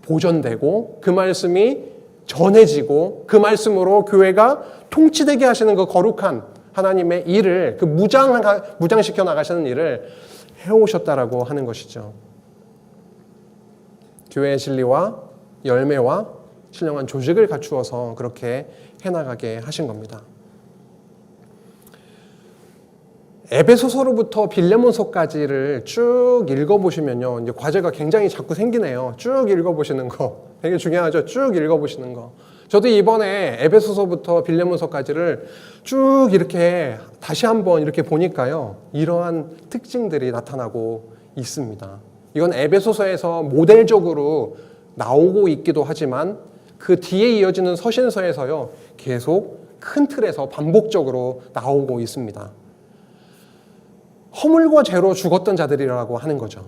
S1: 보존되고 그 말씀이 전해지고 그 말씀으로 교회가 통치되게 하시는 그 거룩한 하나님의 일을, 그 무장시켜 나가시는 일을 해오셨다라고 하는 것이죠. 교회의 진리와 열매와 신령한 조직을 갖추어서 그렇게 해나가게 하신 겁니다. 에베소서로부터 빌레몬서까지를 쭉 읽어보시면요, 이제 과제가 굉장히 자꾸 생기네요. 쭉 읽어보시는 거 되게 중요하죠. 쭉 읽어보시는 거. 저도 이번에 에베소서부터 빌레몬서까지를 쭉 이렇게 다시 한번 이렇게 보니까요, 이러한 특징들이 나타나고 있습니다. 이건 에베소서에서 모델적으로 나오고 있기도 하지만 그 뒤에 이어지는 서신서에서요, 계속 큰 틀에서 반복적으로 나오고 있습니다. 허물과 죄로 죽었던 자들이라고 하는 거죠.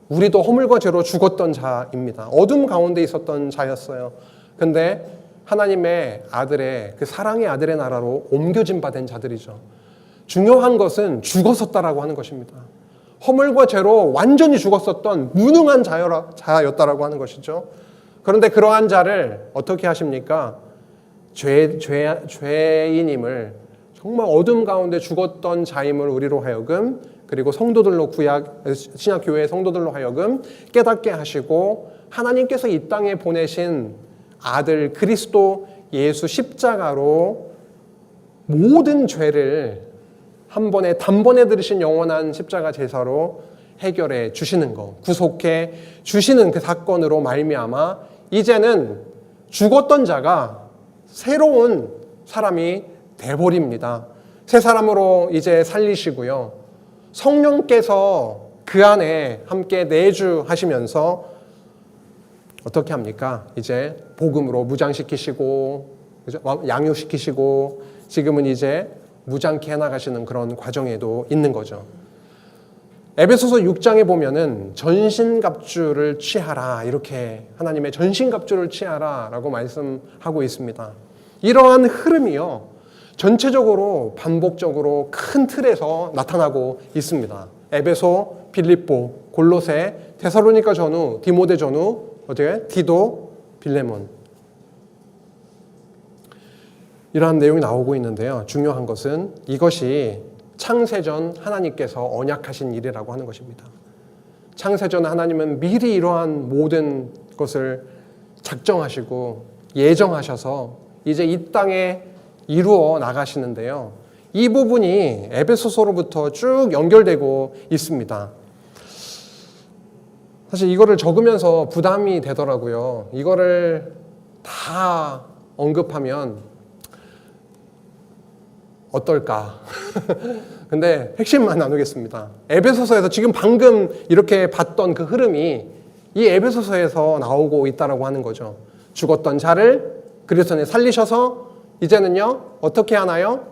S1: 우리도 허물과 죄로 죽었던 자입니다. 어둠 가운데 있었던 자였어요. 근데 하나님의 아들의, 그 사랑의 아들의 나라로 옮겨진 바 된 자들이죠. 중요한 것은 죽었었다라고 하는 것입니다. 허물과 죄로 완전히 죽었었던 무능한 자였다라고 하는 것이죠. 그런데 그러한 자를 어떻게 하십니까? 죄인임을, 정말 어둠 가운데 죽었던 자임을 우리로 하여금, 그리고 성도들로 신약교회의 성도들로 하여금 깨닫게 하시고, 하나님께서 이 땅에 보내신 아들 그리스도 예수 십자가로 모든 죄를 한 번에 단번에 들으신 영원한 십자가 제사로 해결해 주시는 것, 구속해 주시는 그 사건으로 말미암아 이제는 죽었던 자가 새로운 사람이 돼버립니다. 새 사람으로 이제 살리시고요. 성령께서 그 안에 함께 내주하시면서 어떻게 합니까? 이제 복음으로 무장시키시고, 양육시키시고, 지금은 이제 무장케 해나가시는 그런 과정에도 있는 거죠. 에베소서 6장에 보면은 전신갑주를 취하라, 이렇게 하나님의 전신갑주를 취하라 라고 말씀하고 있습니다. 이러한 흐름이요, 전체적으로 반복적으로 큰 틀에서 나타나고 있습니다. 에베소, 빌립보, 골로새, 데살로니가 전후, 디모데 전후, 티도, 빌레몬. 이러한 내용이 나오고 있는데요. 중요한 것은 이것이 창세전 하나님께서 언약하신 일이라고 하는 것입니다. 창세전 하나님은 미리 이러한 모든 것을 작정하시고 예정하셔서 이제 이 땅에 이루어 나가시는데요. 이 부분이 에베소서로부터 쭉 연결되고 있습니다. 사실 이거를 적으면서 부담이 되더라고요. 이거를 다 언급하면 어떨까? 근데 핵심만 나누겠습니다. 에베소서에서 지금 방금 이렇게 봤던 그 흐름이 이 에베소서에서 나오고 있다라고 하는 거죠. 죽었던 자를 그리스도 안에 살리셔서 이제는요 어떻게 하나요?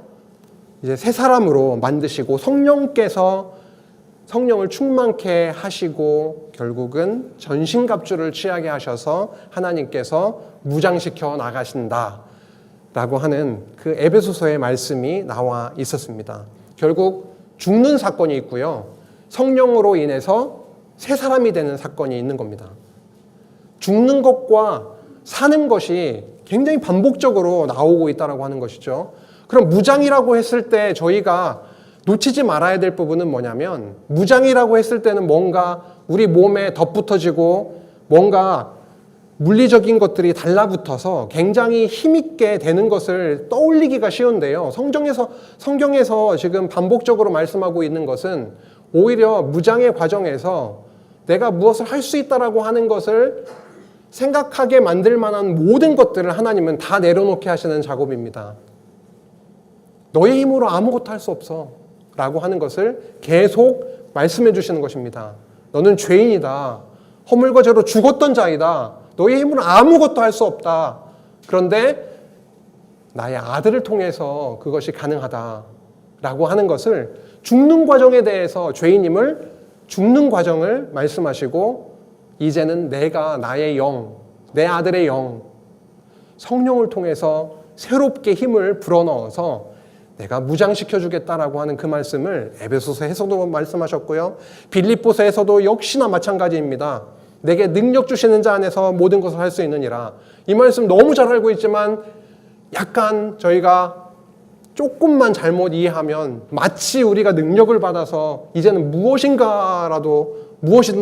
S1: 이제 새 사람으로 만드시고 성령께서 성령을 충만케 하시고 결국은 전신갑주를 취하게 하셔서 하나님께서 무장시켜 나가신다 라고 하는 그 에베소서의 말씀이 나와 있었습니다. 결국 죽는 사건이 있고요. 성령으로 인해서 새 사람이 되는 사건이 있는 겁니다. 죽는 것과 사는 것이 굉장히 반복적으로 나오고 있다고 하는 것이죠. 그럼 무장이라고 했을 때 저희가 놓치지 말아야 될 부분은 뭐냐면 무장이라고 했을 때는 뭔가 우리 몸에 덧붙어지고 뭔가 물리적인 것들이 달라붙어서 굉장히 힘있게 되는 것을 떠올리기가 쉬운데요. 성경에서 지금 반복적으로 말씀하고 있는 것은 오히려 무장의 과정에서 내가 무엇을 할 수 있다라고 하는 것을 생각하게 만들 만한 모든 것들을 하나님은 다 내려놓게 하시는 작업입니다. 너의 힘으로 아무것도 할 수 없어 라고 하는 것을 계속 말씀해 주시는 것입니다. 너는 죄인이다. 허물과 죄로 죽었던 자이다. 너의 힘으로 아무것도 할 수 없다. 그런데 나의 아들을 통해서 그것이 가능하다라고 하는 것을 죽는 과정에 대해서 죄인임을 죽는 과정을 말씀하시고 이제는 내가 나의 영, 내 아들의 영, 성령을 통해서 새롭게 힘을 불어넣어서 내가 무장시켜주겠다라고 하는 그 말씀을 에베소서에서도 말씀하셨고요. 빌립보서에서도 역시나 마찬가지입니다. 내게 능력 주시는 자 안에서 모든 것을 할 수 있느니라. 이 말씀 너무 잘 알고 있지만 약간 저희가 조금만 잘못 이해하면 마치 우리가 능력을 받아서 이제는 무엇이든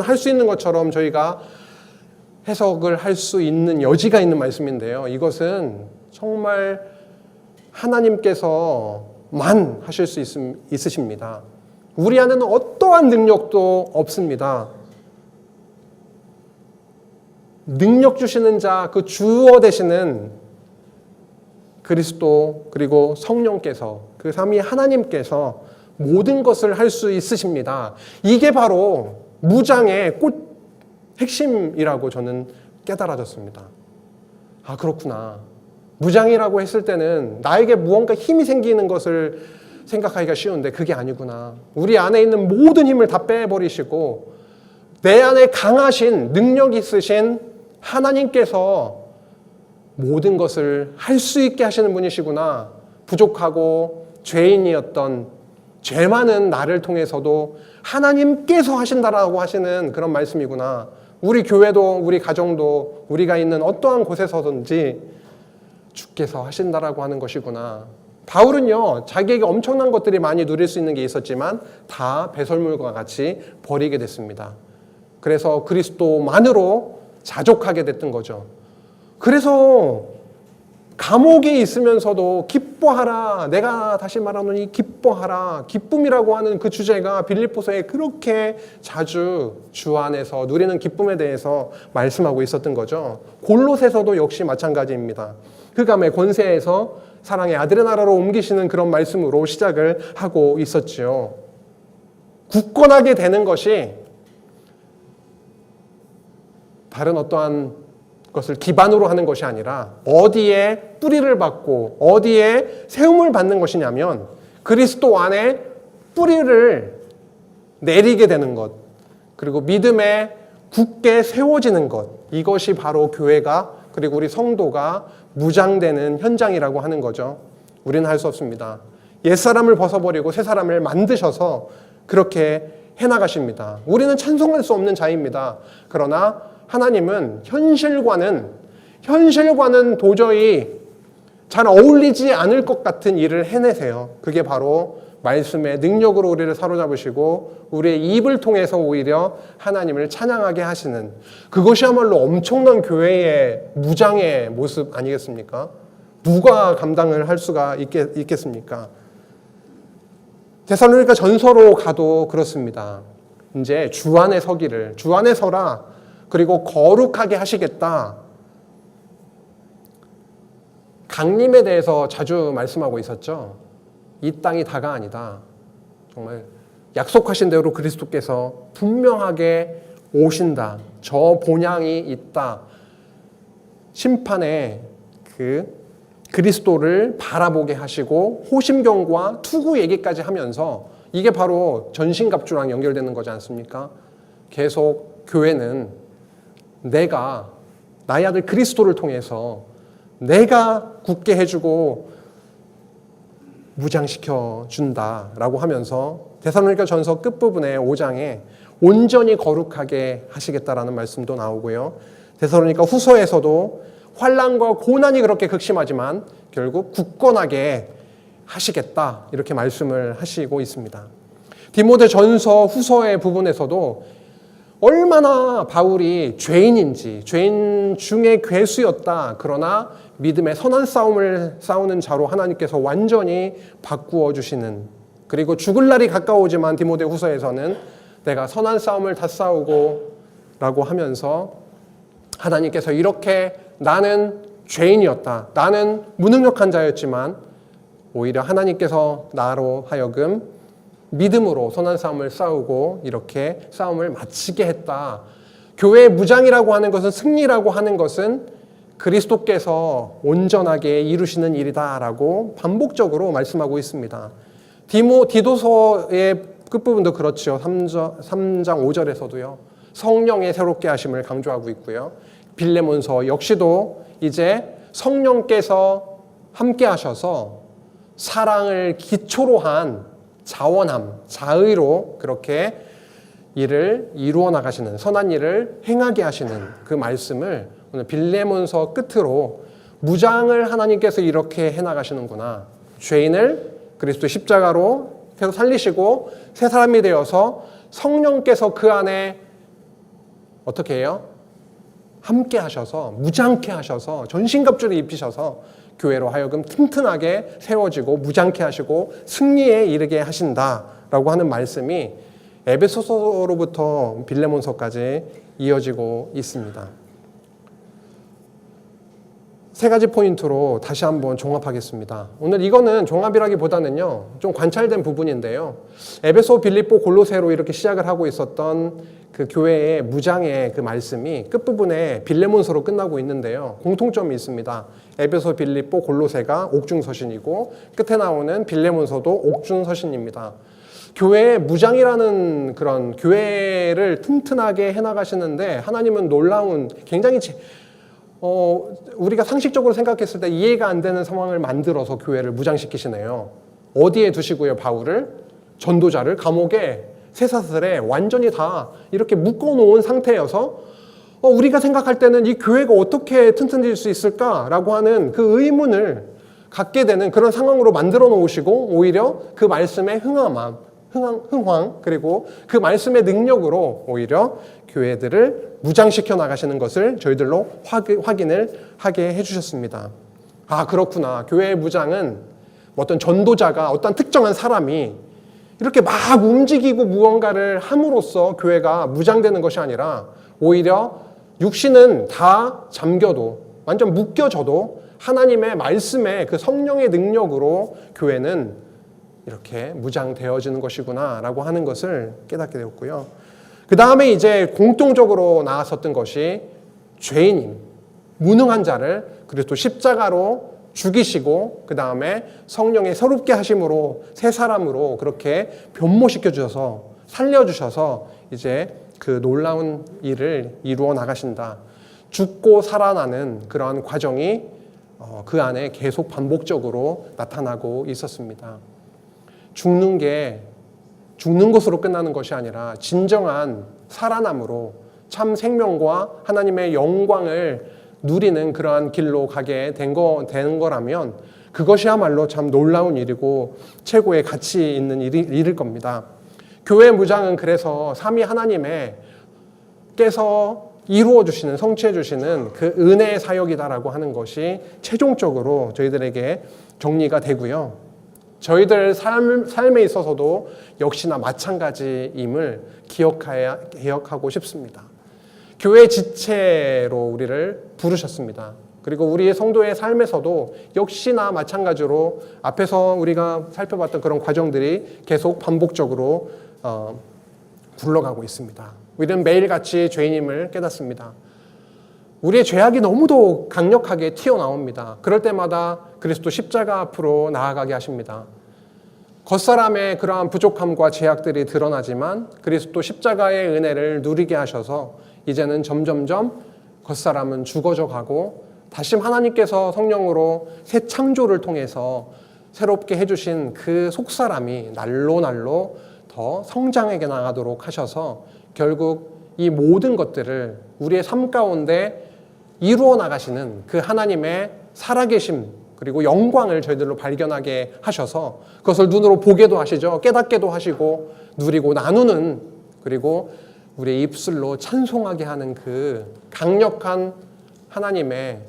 S1: 할 수 있는 것처럼 저희가 해석을 할 수 있는 여지가 있는 말씀인데요. 이것은 정말 하나님께서만 하실 수 있으십니다. 우리 안에는 어떠한 능력도 없습니다. 능력 주시는 자, 그 주어 되시는 그리스도 그리고 성령께서 그 삼위 하나님께서 모든 것을 할 수 있으십니다. 이게 바로 무장의 핵심이라고 저는 깨달아졌습니다. 아, 그렇구나. 무장이라고 했을 때는 나에게 무언가 힘이 생기는 것을 생각하기가 쉬운데 그게 아니구나. 우리 안에 있는 모든 힘을 다 빼버리시고 내 안에 강하신 능력 있으신 하나님께서 모든 것을 할 수 있게 하시는 분이시구나. 부족하고 죄인이었던 죄 많은 나를 통해서도 하나님께서 하신다라고 하시는 그런 말씀이구나. 우리 교회도 우리 가정도 우리가 있는 어떠한 곳에서든지 주께서 하신다라고 하는 것이구나. 바울은요, 자기에게 엄청난 것들이 많이 누릴 수 있는 게 있었지만 다 배설물과 같이 버리게 됐습니다. 그래서 그리스도만으로 자족하게 됐던 거죠. 그래서 감옥에 있으면서도 기뻐하라. 내가 다시 말하노니 기뻐하라. 기쁨이라고 하는 그 주제가 빌립보서에 그렇게 자주 주 안에서 누리는 기쁨에 대해서 말씀하고 있었던 거죠. 골로새서도 역시 마찬가지입니다. 흑암의 권세에서 사랑의 아들의 나라로 옮기시는 그런 말씀으로 시작을 하고 있었지요. 굳건하게 되는 것이 다른 어떠한 것을 기반으로 하는 것이 아니라 어디에 뿌리를 받고 어디에 세움을 받는 것이냐면 그리스도 안에 뿌리를 내리게 되는 것, 그리고 믿음에 굳게 세워지는 것, 이것이 바로 교회가 그리고 우리 성도가 무장되는 현장이라고 하는 거죠. 우리는 할 수 없습니다. 옛사람을 벗어버리고 새사람을 만드셔서 그렇게 해나가십니다. 우리는 찬송할 수 없는 자입니다. 그러나 하나님은 현실과는 도저히 잘 어울리지 않을 것 같은 일을 해내세요. 그게 바로 말씀의 능력으로 우리를 사로잡으시고 우리의 입을 통해서 오히려 하나님을 찬양하게 하시는, 그것이야말로 엄청난 교회의 무장의 모습 아니겠습니까? 누가 감당을 할 수가 있겠습니까? 데살로니가 전서로 가도 그렇습니다. 이제 주 안에 서기를, 주 안에 서라, 그리고 거룩하게 하시겠다. 강림에 대해서 자주 말씀하고 있었죠. 이 땅이 다가 아니다. 정말 약속하신 대로 그리스도께서 분명하게 오신다. 저 본향이 있다. 심판에 그리스도를 바라보게 하시고 호심경과 투구 얘기까지 하면서, 이게 바로 전신갑주랑 연결되는 거지 않습니까? 계속 교회는 나의 아들 그리스도를 통해서 내가 굳게 해주고 무장시켜 준다라고 하면서 데살로니가 전서 끝부분에 5장에 온전히 거룩하게 하시겠다라는 말씀도 나오고요. 데살로니가 후서에서도 환난과 고난이 그렇게 극심하지만 결국 굳건하게 하시겠다, 이렇게 말씀을 하시고 있습니다. 디모데 전서 후서의 부분에서도 얼마나 바울이 죄인인지, 죄인 중에 괴수였다, 그러나 믿음의 선한 싸움을 싸우는 자로 하나님께서 완전히 바꾸어 주시는, 그리고 죽을 날이 가까우지만 디모데 후서에서는 내가 선한 싸움을 다 싸우고 라고 하면서 하나님께서 이렇게 나는 죄인이었다, 나는 무능력한 자였지만 오히려 하나님께서 나로 하여금 믿음으로 선한 싸움을 싸우고 이렇게 싸움을 마치게 했다. 교회의 무장이라고 하는 것은, 승리라고 하는 것은 그리스도께서 온전하게 이루시는 일이다라고 반복적으로 말씀하고 있습니다. 디도서의 끝부분도 그렇죠. 3장 5절에서도요. 성령의 새롭게 하심을 강조하고 있고요. 빌레몬서 역시도 이제 성령께서 함께 하셔서 사랑을 기초로 한 자원함, 자의로 그렇게 일을 이루어 나가시는, 선한 일을 행하게 하시는 그 말씀을 오늘 빌레몬서 끝으로 무장을 하나님께서 이렇게 해나가시는구나. 죄인을 그리스도 십자가로 계속 살리시고 새 사람이 되어서 성령께서 그 안에 어떻게 해요? 함께 하셔서, 무장케 하셔서, 전신갑주를 입히셔서 교회로 하여금 튼튼하게 세워지고 무장케 하시고 승리에 이르게 하신다라고 하는 말씀이 에베소서로부터 빌레몬서까지 이어지고 있습니다. 세 가지 포인트로 다시 한번 종합하겠습니다. 오늘 이거는 종합이라기보다는요, 좀 관찰된 부분인데요. 에베소, 빌립보, 골로새로 이렇게 시작을 하고 있었던 그 교회의 무장의 그 말씀이 끝부분에 빌레몬서로 끝나고 있는데요. 공통점이 있습니다. 에베소, 빌립보, 골로새가 옥중서신이고 끝에 나오는 빌레몬서도 옥중서신입니다. 교회의 무장이라는 그런 교회를 튼튼하게 해나가시는데 하나님은 놀라운, 굉장히 우리가 상식적으로 생각했을 때 이해가 안 되는 상황을 만들어서 교회를 무장시키시네요. 어디에 두시고요? 바울을, 전도자를 감옥에, 쇠사슬에 완전히 다 이렇게 묶어놓은 상태여서 우리가 생각할 때는 이 교회가 어떻게 튼튼해질 수 있을까라고 하는 그 의문을 갖게 되는 그런 상황으로 만들어 놓으시고 오히려 그 말씀의 흥황, 그리고 그 말씀의 능력으로 오히려 교회들을 무장시켜 나가시는 것을 저희들로 확인을 하게 해주셨습니다. 아, 그렇구나. 교회의 무장은 어떤 전도자가, 어떤 특정한 사람이 이렇게 막 움직이고 무언가를 함으로써 교회가 무장되는 것이 아니라 오히려 육신은 다 잠겨도, 완전 묶여져도 하나님의 말씀의 그 성령의 능력으로 교회는 이렇게 무장되어지는 것이구나 라고 하는 것을 깨닫게 되었고요. 그 다음에 이제 공통적으로 나왔었던 것이 죄인인, 무능한 자를 그리스도 십자가로 죽이시고 그 다음에 성령의 새롭게 하심으로 새 사람으로 그렇게 변모시켜 주셔서 살려주셔서 이제 그 놀라운 일을 이루어 나가신다. 죽고 살아나는 그러한 과정이 그 안에 계속 반복적으로 나타나고 있었습니다. 죽는 것으로 끝나는 것이 아니라 진정한 살아남으로 참 생명과 하나님의 영광을 누리는 그러한 길로 가게 된 거라면 그것이야말로 참 놀라운 일이고 최고의 가치 있는 일일 겁니다. 교회 무장은 그래서 삼위 하나님께서 이루어 주시는, 성취해 주시는 그 은혜의 사역이다라고 하는 것이 최종적으로 저희들에게 정리가 되고요. 저희들 삶에 있어서도 역시나 마찬가지임을 기억하고 싶습니다. 교회 지체로 우리를 부르셨습니다. 그리고 우리 성도의 삶에서도 역시나 마찬가지로 앞에서 우리가 살펴봤던 그런 과정들이 계속 반복적으로 굴러가고 있습니다. 우리는 매일같이 죄인임을 깨닫습니다. 우리의 죄악이 너무도 강력하게 튀어나옵니다. 그럴 때마다 그리스도 십자가 앞으로 나아가게 하십니다. 겉사람의 그러한 부족함과 죄악들이 드러나지만 그리스도 십자가의 은혜를 누리게 하셔서 이제는 점점점 겉사람은 죽어져 가고 다시 하나님께서 성령으로 새 창조를 통해서 새롭게 해주신 그 속사람이 날로 더 성장해 나가도록 하셔서 결국 이 모든 것들을 우리의 삶 가운데 이루어 나가시는 그 하나님의 살아계심 그리고 영광을 저희들로 발견하게 하셔서 그것을 눈으로 보게도 하시죠. 깨닫게도 하시고 누리고 나누는 그리고 우리의 입술로 찬송하게 하는 그 강력한 하나님의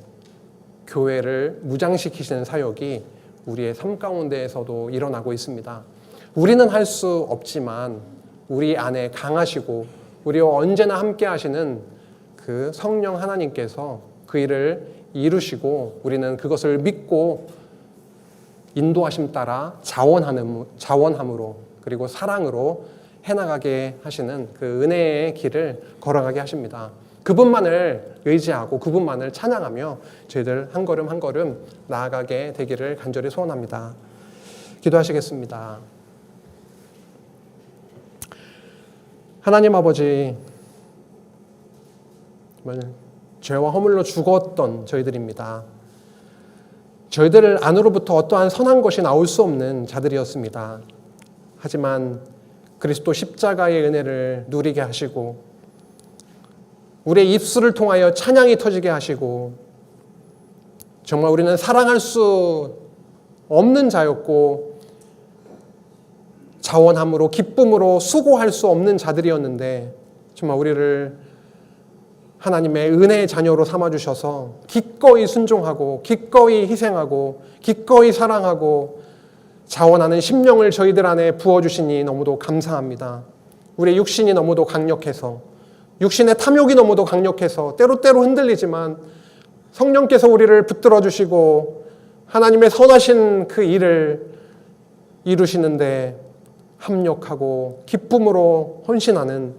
S1: 교회를 무장시키시는 사역이 우리의 삶 가운데에서도 일어나고 있습니다. 우리는 할 수 없지만 우리 안에 강하시고 우리와 언제나 함께 하시는 그 성령 하나님께서 그 일을 이루시고 우리는 그것을 믿고 인도하심 따라 자원함으로 그리고 사랑으로 해나가게 하시는 그 은혜의 길을 걸어가게 하십니다. 그분만을 의지하고 그분만을 찬양하며 저희들 한 걸음 한 걸음 나아가게 되기를 간절히 소원합니다. 기도하시겠습니다. 하나님 아버지, 죄와 허물로 죽었던 저희들입니다. 저희들 안으로부터 어떠한 선한 것이 나올 수 없는 자들이었습니다. 하지만 그리스도 십자가의 은혜를 누리게 하시고 우리의 입술을 통하여 찬양이 터지게 하시고 정말 우리는 사랑할 수 없는 자였고 자원함으로 기쁨으로 수고할 수 없는 자들이었는데 정말 우리를 하나님의 은혜의 자녀로 삼아주셔서 기꺼이 순종하고 기꺼이 희생하고 기꺼이 사랑하고 자원하는 심령을 저희들 안에 부어주시니 너무도 감사합니다. 우리의 육신이 너무도 강력해서 육신의 탐욕이 너무도 강력해서 때로때로 흔들리지만 성령께서 우리를 붙들어 주시고 하나님의 선하신 그 일을 이루시는데 합력하고 기쁨으로 헌신하는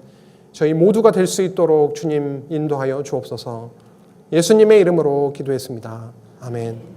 S1: 저희 모두가 될 수 있도록 주님 인도하여 주옵소서. 예수님의 이름으로 기도했습니다. 아멘.